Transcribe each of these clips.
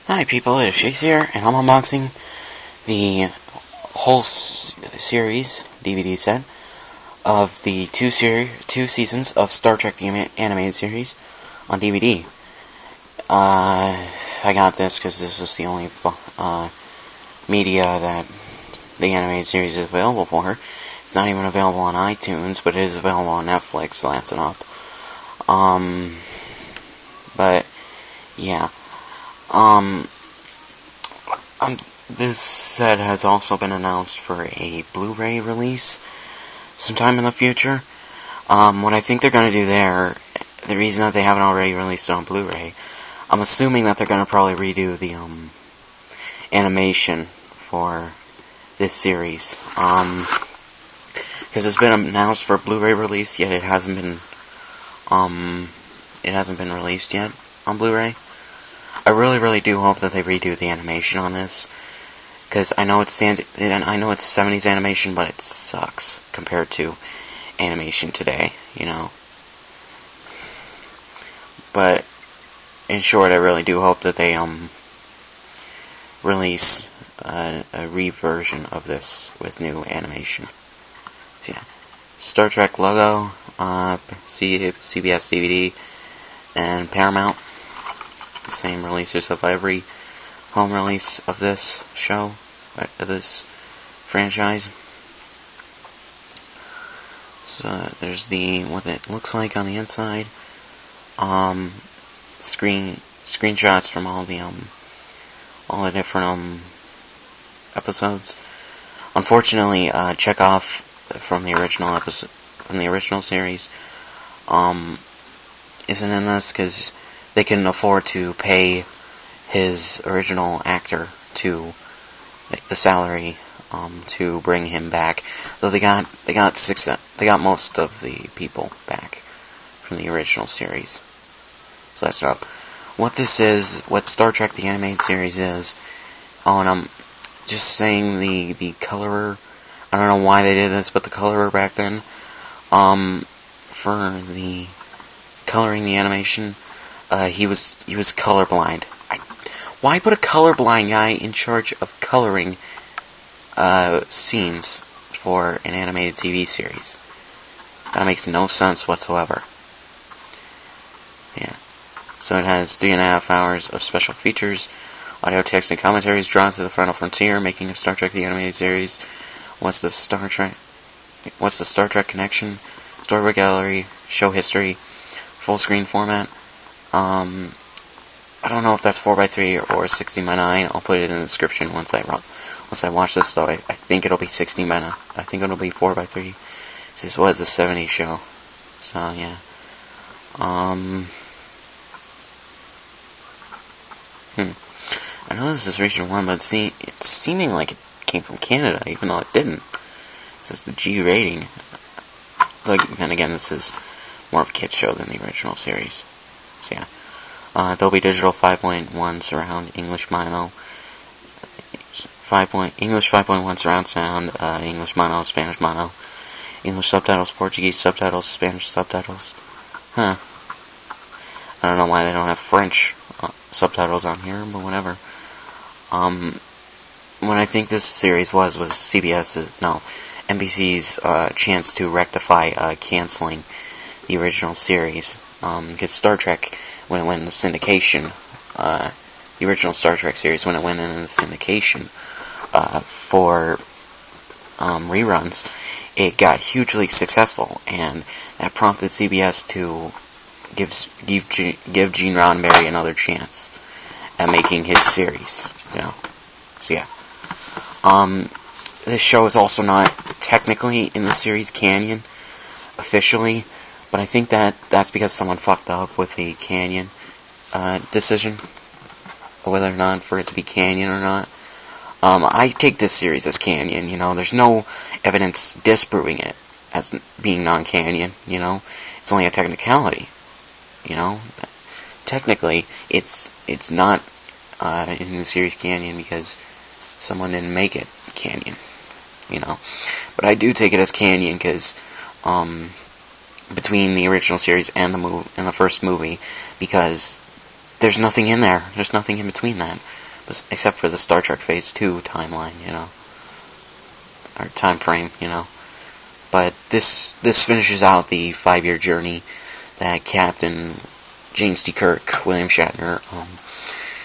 Hi people, it is Chase here, and I'm unboxing the whole series, DVD set, of the two seasons of Star Trek the Animated Series on DVD. I got this because this is the only media that the animated series is available for. It's not even available on iTunes, but it is available on Netflix, so that's an up. But, yeah. This set has also been announced for a Blu-ray release sometime in the future. What I think they're going to do there, the reason that they haven't already released it on Blu-ray, I'm assuming that they're going to probably redo the animation for this series. Because it's been announced for Blu-ray release, yet it hasn't been released yet on Blu-ray. I really do hope that they redo the animation on this, because I know it's 70s animation, but it sucks compared to animation today, you know. But in short, I really do hope that they release a reversion of this with new animation. So yeah, Star Trek logo, CBS DVD, and Paramount. The same releasers of every home release of this show, of this franchise. So there's what it looks like on the inside. Screenshots from all the different episodes. Unfortunately, Chekhov from the original series isn't in this because they couldn't afford to pay his original actor to the salary to bring him back. Though they got most of the people back from the original series. So that's up. What this is, what Star Trek the Animated Series is, and I'm just saying the colorer, I don't know why they did this, but the colorer back then, for the coloring the animation, he was colorblind. Why put a colorblind guy in charge of coloring scenes for an animated TV series? That makes no sense whatsoever. Yeah. So it has 3.5 hours of special features, audio, text, and commentaries drawn to the final frontier, making of Star Trek the Animated Series. What's the Star Trek connection? Storybook gallery, show history, full screen format. I don't know if that's 4:3 or 16:9. I'll put it in the description once I watch this. Though I think it'll be 16:9. I think it'll be 4:3. This was a 70s show, so yeah. I know this is region 1, but it's seeming like it came from Canada, even though it didn't. It says the G rating. But then again, this is more of a kid's show than the original series. So yeah. Dolby Digital 5.1 surround, English mono, English 5.1 surround sound, English mono, Spanish mono, English subtitles, Portuguese subtitles, Spanish subtitles. I don't know why they don't have French subtitles on here, but whatever. What I think this series was NBC's chance to rectify canceling the original series. Because Star Trek, when it went into syndication, the original Star Trek series, when it went into syndication for reruns, it got hugely successful, and that prompted CBS to give Gene Roddenberry another chance at making his series. You know, so yeah. This show is also not technically in the series canon officially. But I think that's because someone fucked up with the canon decision, or whether or not for it to be canon or not. I take this series as canon. You know, there's no evidence disproving it as being non-canon. You know, it's only a technicality. You know, technically it's not in the series canon because someone didn't make it canon. You know, but I do take it as canon because between the original series and the first movie, because there's nothing in there. There's nothing in between that. except for the Star Trek Phase 2 timeline, or time frame, But this finishes out the 5-year journey that Captain James T. Kirk, William Shatner,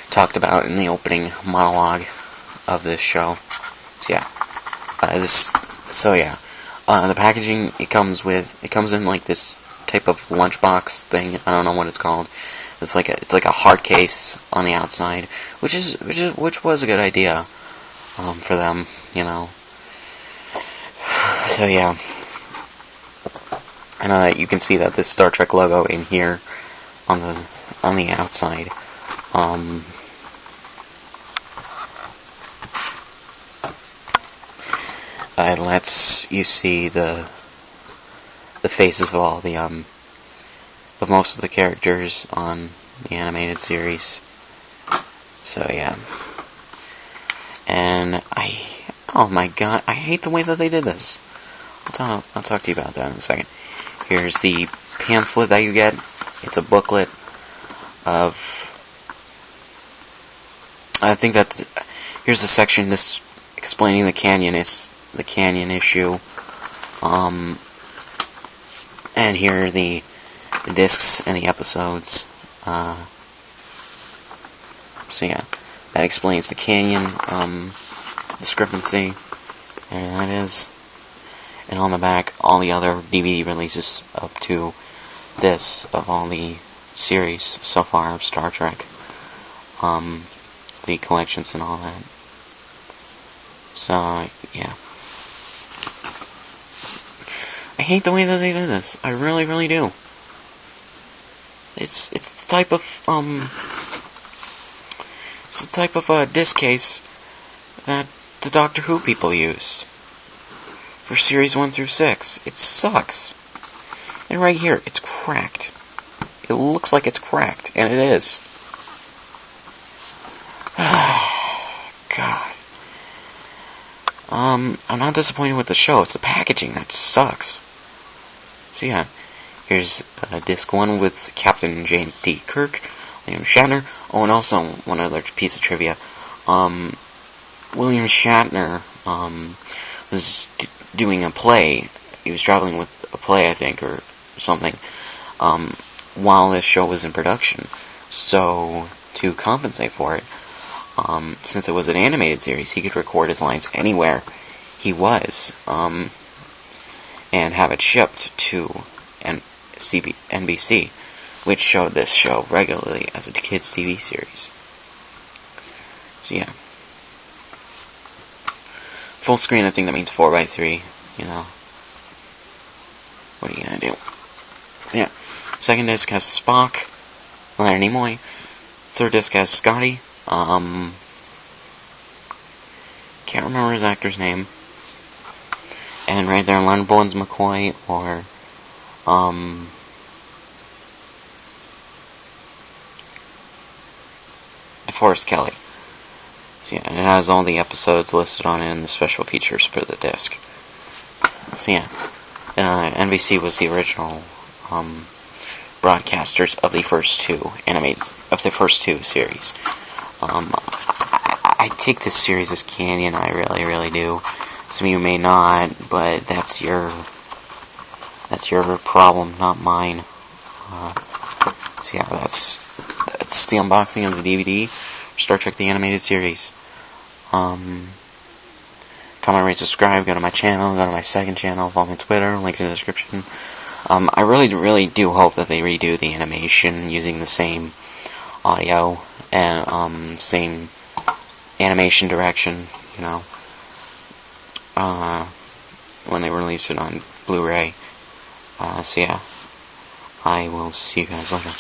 talked about in the opening monologue of this show. So yeah, the packaging it comes in like this type of lunchbox thing. I don't know what it's called. It's like a hard case on the outside, which was a good idea for them, So yeah, and you can see that this Star Trek logo in here on the outside. It lets you see the faces of all of most of the characters on the animated series. So yeah, and oh my god, I hate the way that they did this. I'll talk to you about that in a second. Here's the pamphlet that you get. It's a booklet of, I think that here's the section this explaining the canyon issue. And here are the discs and the episodes. So yeah, that explains the canyon discrepancy. There that is. And on the back, all the other DVD releases up to this of all the series so far of Star Trek. The collections and all that. So yeah. I hate the way that they did this. I really, really do. It's the type of disc case that the Doctor Who people used for series 1 through 6. It sucks. And right here, it's cracked. It looks like it's cracked, and it is. God. I'm not disappointed with the show. It's the packaging that sucks. So yeah, here's disc 1 with Captain James T. Kirk, William Shatner. Oh, and also one other piece of trivia. William Shatner was doing a play. He was traveling with a play, I think, or something, while this show was in production. So to compensate for it, since it was an animated series, he could record his lines anywhere he was, and have it shipped to NBC, which showed this show regularly as a kids' TV series. So yeah. Full screen, I think that means 4:3, What are you gonna do? Yeah. Second disc has Spock, Leonard Nimoy. Third disc has Scotty. Can't remember his actor's name. And right there, Leonard Bones McCoy or DeForest Kelly. So yeah, and it has all the episodes listed on it and the special features for the disc. So yeah, NBC was the original broadcasters of the first two series. I take this series as canon. I really, really do. Some of you may not, but that's your problem, not mine. So yeah, that's the unboxing of the DVD, Star Trek: The Animated Series. Comment, rate, subscribe. Go to my channel. Go to my second channel. Follow me on Twitter. Links in the description. I really, really do hope that they redo the animation using the same audio and same animation direction, when they release it on Blu-ray. So yeah, I will see you guys later.